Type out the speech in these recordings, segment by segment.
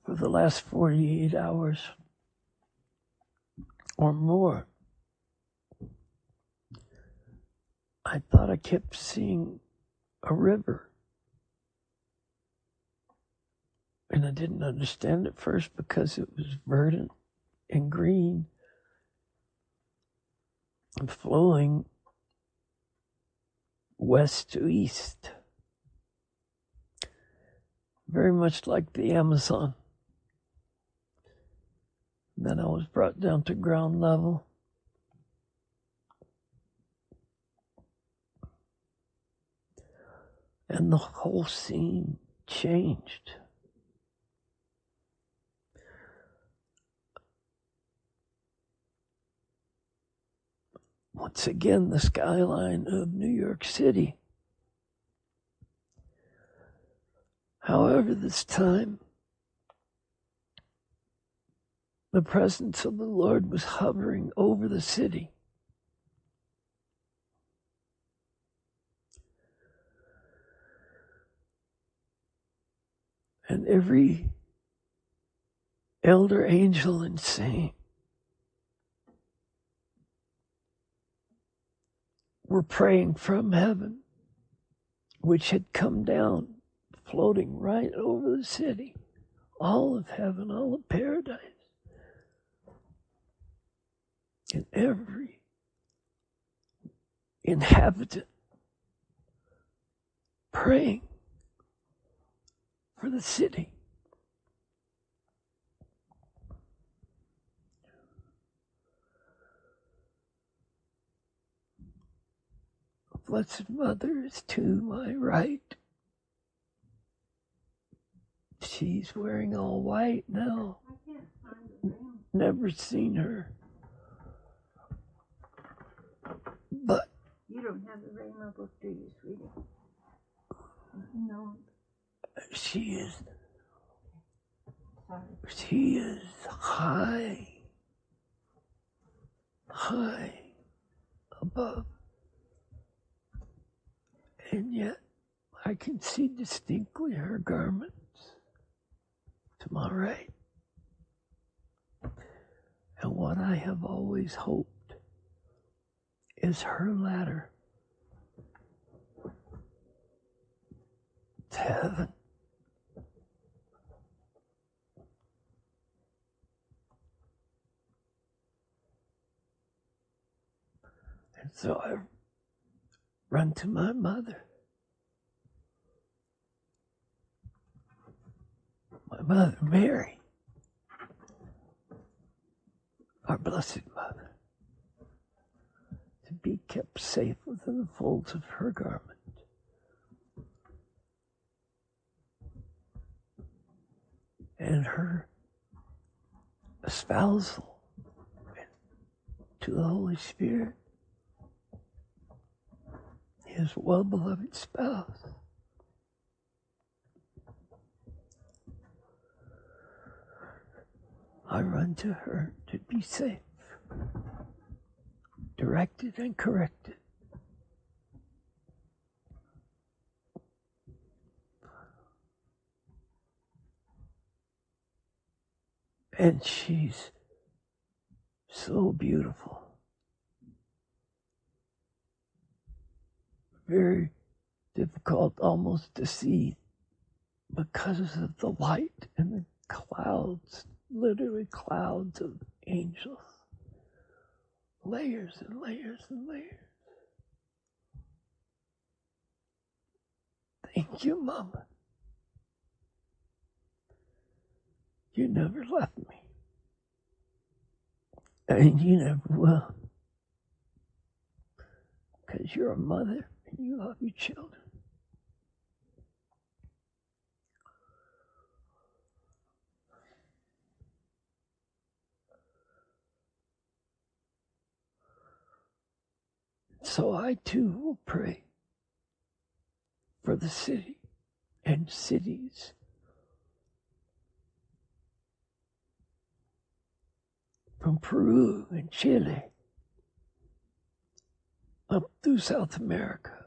for the last 48 hours or more, I thought I kept seeing a river. And I didn't understand at first because it was verdant and green and flowing west to east. Very much like the Amazon. And then I was brought down to ground level. And the whole scene changed. Once again, the skyline of New York City. However, this time, the presence of the Lord was hovering over the city. And every elder angel and saint were praying from heaven, which had come down, floating right over the city. All of heaven, all of paradise. And every inhabitant praying for the city. Blessed Mother is to my right. She's wearing all white now. Never seen her. But you don't have the Rhema book, do you, sweetie? No. She is high above. And yet I can see distinctly her garments to my right. And what I have always hoped is her ladder to heaven. And so I run to my mother. My mother, Mary, our Blessed Mother, to be kept safe within the folds of her garment. And her espousal to the Holy Spirit, his well-beloved spouse. I run to her to be safe, directed and corrected. And she's so beautiful. Very difficult almost to see because of the light and the clouds, literally clouds of angels. Layers and layers and layers. Thank you, Mama. You never left me. And you never will. Because you're a mother and you love your children. So I too will pray for the city and cities from Peru and Chile up through South America,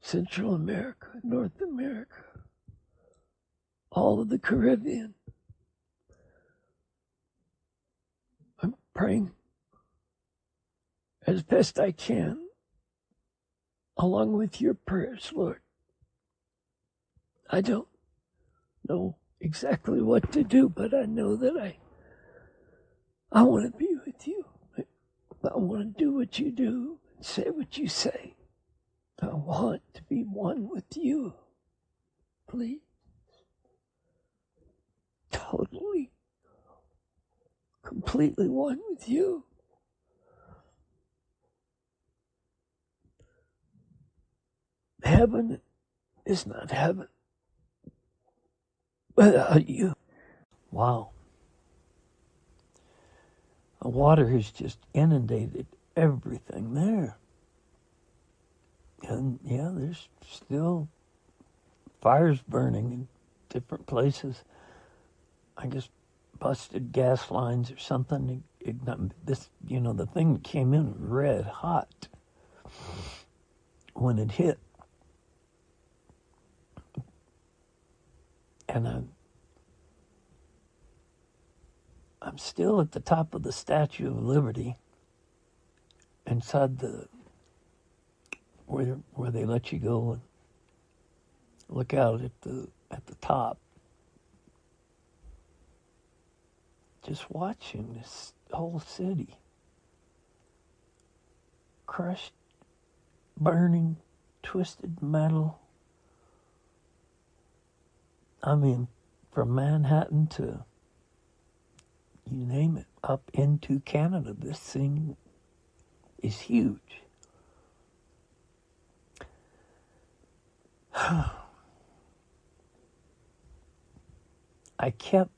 Central America, North America, all of the Caribbean. I'm praying as best I can, along with your prayers, Lord. I don't know exactly what to do, but I know that I want to be with you. I want to do what you do and say what you say. I want to be one with you. Please. Totally, completely one with you. Heaven is not heaven without you. Wow. The water has just inundated everything there. And yeah, there's still fires burning in different places. I guess busted gas lines or something. This, the thing came in red hot when it hit. And I'm still at the top of the Statue of Liberty, inside where they let you go and look out at the top, just watching this whole city crushed, burning, twisted metal. I mean, from Manhattan to, you name it, up into Canada, this thing is huge. I kept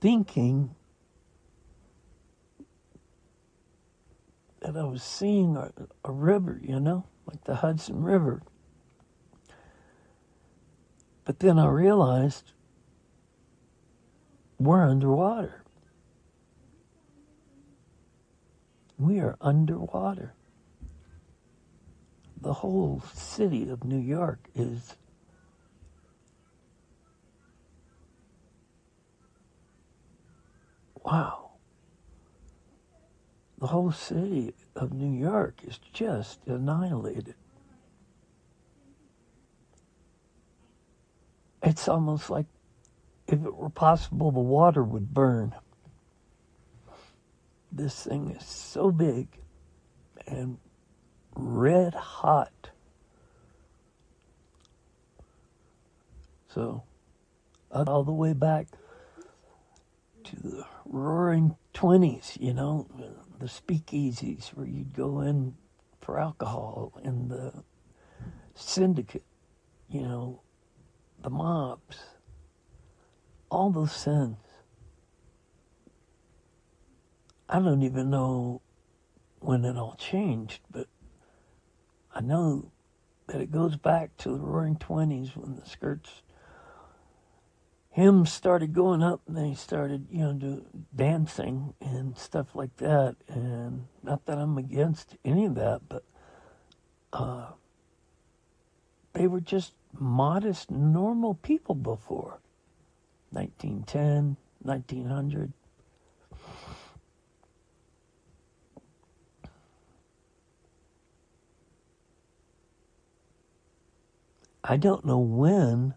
thinking that I was seeing a river, like the Hudson River. But then I realized we're underwater. We are underwater. The whole city of New York is wow. The whole city of New York is just annihilated. It's almost like if it were possible, the water would burn. This thing is so big and red hot. So, all the way back to the roaring 20s, the speakeasies where you'd go in for alcohol, and the syndicate, the mobs, all those sins. I don't even know when it all changed, but I know that it goes back to the roaring 20s when the skirts, hymns started going up, and they started, dancing and stuff like that. And not that I'm against any of that, but they were just modest, normal people before 1910, 1900. I don't know when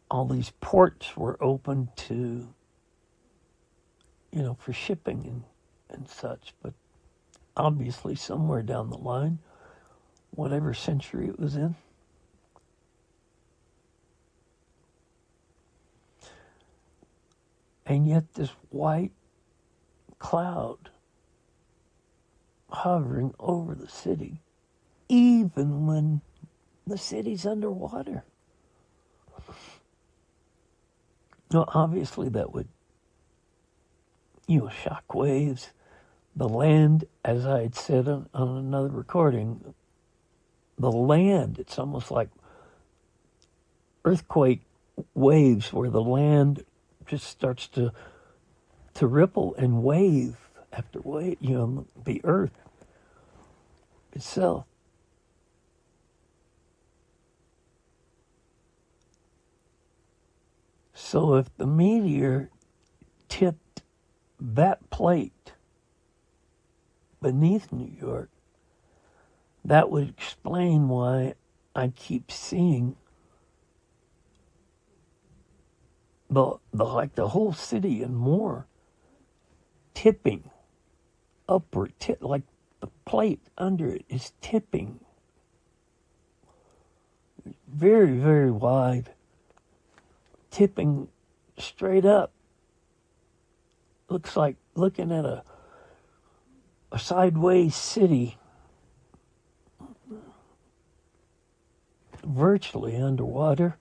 all these ports were open to, for shipping and such, but obviously somewhere down the line, whatever century it was in. And yet this white cloud hovering over the city, even when the city's underwater. Now, obviously that would, shock waves. The land, as I had said on another recording, the land, it's almost like earthquake waves where the land just starts to ripple and wave after wave, the earth itself. So if the meteor tipped that plate beneath New York, that would explain why I keep seeing the whole city and more tipping upward, like the plate under it is tipping very, very wide, tipping straight up. Looks like looking at a sideways city, virtually underwater.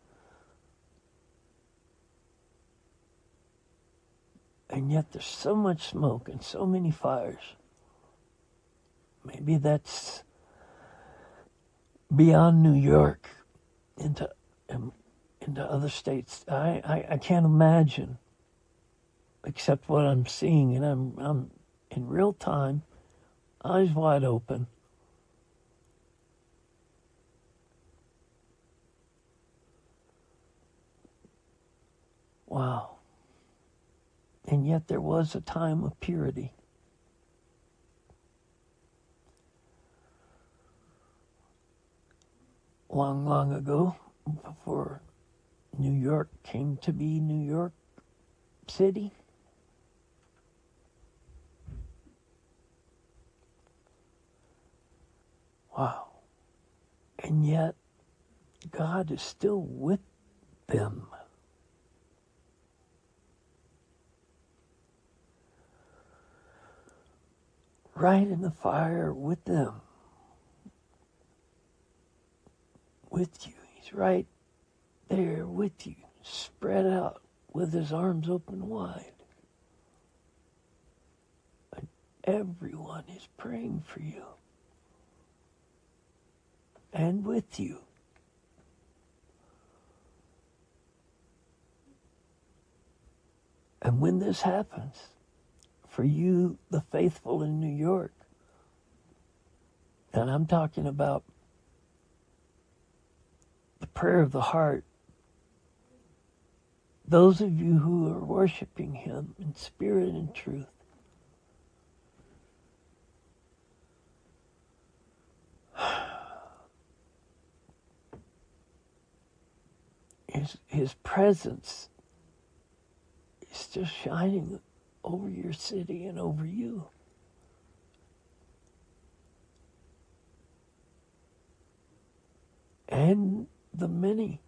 And yet there's so much smoke and so many fires. Maybe that's beyond New York into other states. I can't imagine, except what I'm seeing, and I'm in real time, eyes wide open. Wow. And yet there was a time of purity. Long, long ago, before New York came to be New York City. Wow. And yet, God is still with them. Right in the fire with them. With you. He's right there with you, spread out with his arms open wide. And everyone is praying for you and with you. And when this happens, for you, the faithful in New York, and I'm talking about the prayer of the heart, those of you who are worshiping him in spirit and truth, his presence is just shining over your city and over you. And the many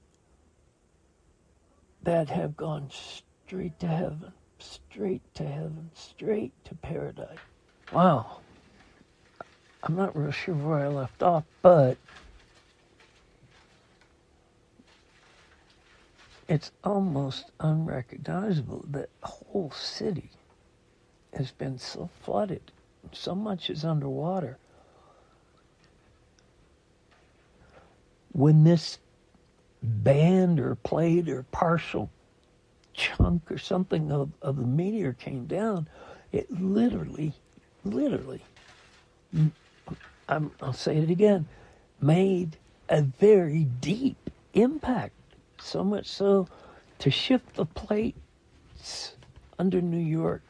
that have gone straight to heaven, straight to heaven, straight to paradise. Wow. I'm not real sure where I left off, but it's almost unrecognizable. That whole city has been so flooded. So much is underwater. When this band or plate or partial chunk or something of the meteor came down, it literally, I'll say it again, made a very deep impact. So much so to shift the plates under New York.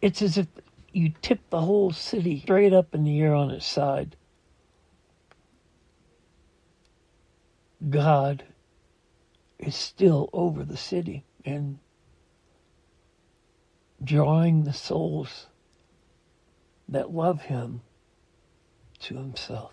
It's as if you tip the whole city straight up in the air on its side. God is still over the city and drawing the souls that love him to himself.